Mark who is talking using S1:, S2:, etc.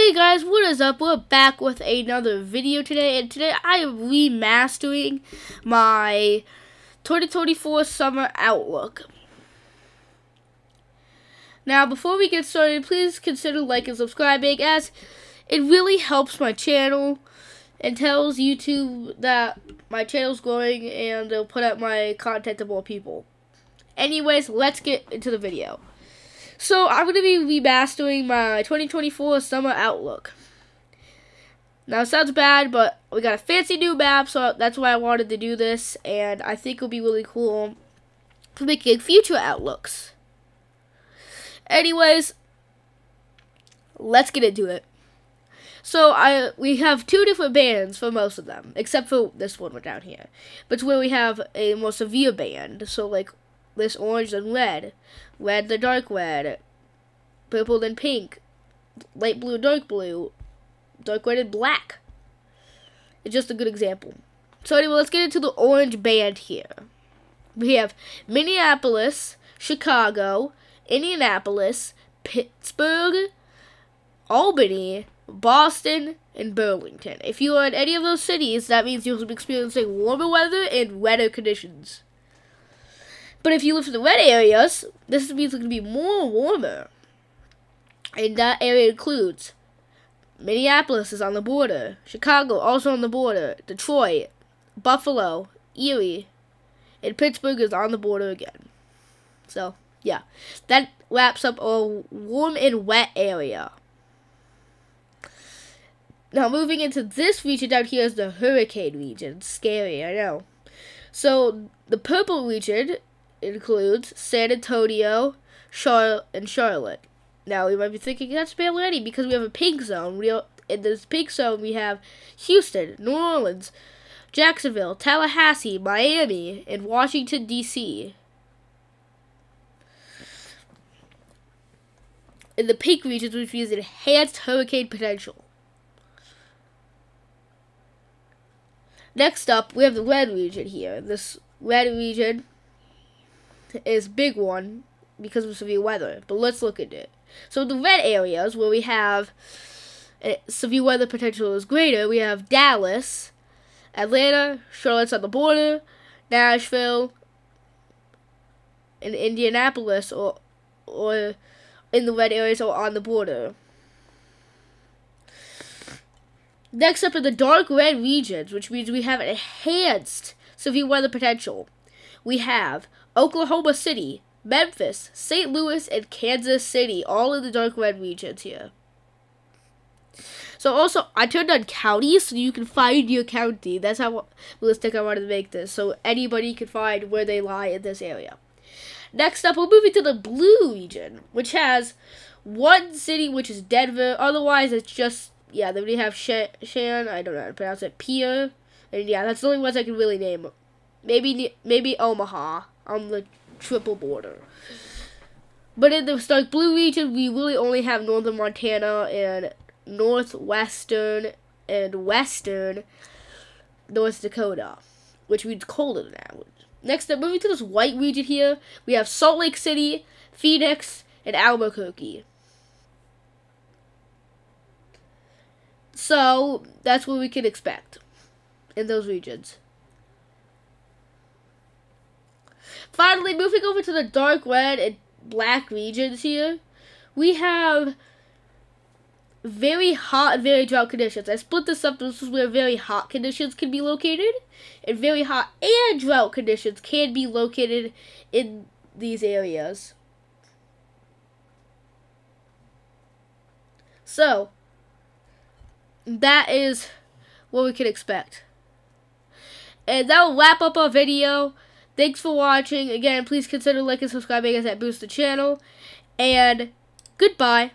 S1: Hey guys, what is up? We're back with another video today, and today I am remastering my 2024 summer outlook. Now, before we get started, please consider liking and subscribing, as it really helps my channel and tells YouTube that my channel's growing and they'll put out my content to more people. Anyways, let's get into the video. So, I'm going to be remastering my 2024 summer outlook. Now, it sounds bad, but we got a fancy new map, so that's why I wanted to do this, and I think it'll be really cool for making future outlooks. Anyways, let's get into it. So, we have two different bands for most of them, except for this one down here. But where we have a more severe band, so like this orange and red, red the dark red, purple and pink, light blue, dark red and black. It's just a good example. So anyway, let's get into the orange band here. We have Minneapolis, Chicago, Indianapolis, Pittsburgh, Albany, Boston, and Burlington. If you are in any of those cities, that means you'll be experiencing warmer weather and wetter conditions. But if you live in the red areas, this means it's going to be more warmer. And that area includes Minneapolis is on the border, Chicago also on the border, Detroit, Buffalo, Erie, and Pittsburgh is on the border again. So, yeah. That wraps up a warm and wet area. Now, moving into this region down here is the hurricane region. Scary, I know. So, the purple region includes San Antonio, and Charlotte. Now, you might be thinking, that's barely any, because we have a pink zone. In this pink zone, we have Houston, New Orleans, Jacksonville, Tallahassee, Miami, and Washington, D.C. In the pink regions, which means enhanced hurricane potential. Next up, we have the red region here. This red region is a big one because of severe weather, but let's look at it. So the red areas where we have severe weather potential is greater, we have Dallas, Atlanta, Charlotte's on the border, Nashville, and Indianapolis or in the red areas or on the border. Next up are the dark red regions, which means we have enhanced severe weather potential. We have Oklahoma City, Memphis, St. Louis, and Kansas City, all in the dark red regions here. So also, I turned on counties so you can find your county. That's how realistic I wanted to make this, so anybody can find where they lie in this area. Next up, we're moving to the blue region, which has one city, which is Denver. Otherwise, it's just, yeah, then we have Shan, I don't know how to pronounce it, Pierre. And yeah, that's the only ones I can really name. Maybe Omaha on the triple border. But in the dark blue region, we really only have northern Montana and northwestern and western North Dakota, which means colder than average. Next up, moving to this white region here, we have Salt Lake City, Phoenix, and Albuquerque. So, that's what we can expect in those regions. Finally, moving over to the dark red and black regions here, we have very hot and very drought conditions. I split this up. This is where very hot conditions can be located, and very hot and drought conditions can be located in these areas. So, that is what we can expect. And that will wrap up our video. Thanks for watching. Again, please consider liking and subscribing as that boosts the channel. And goodbye.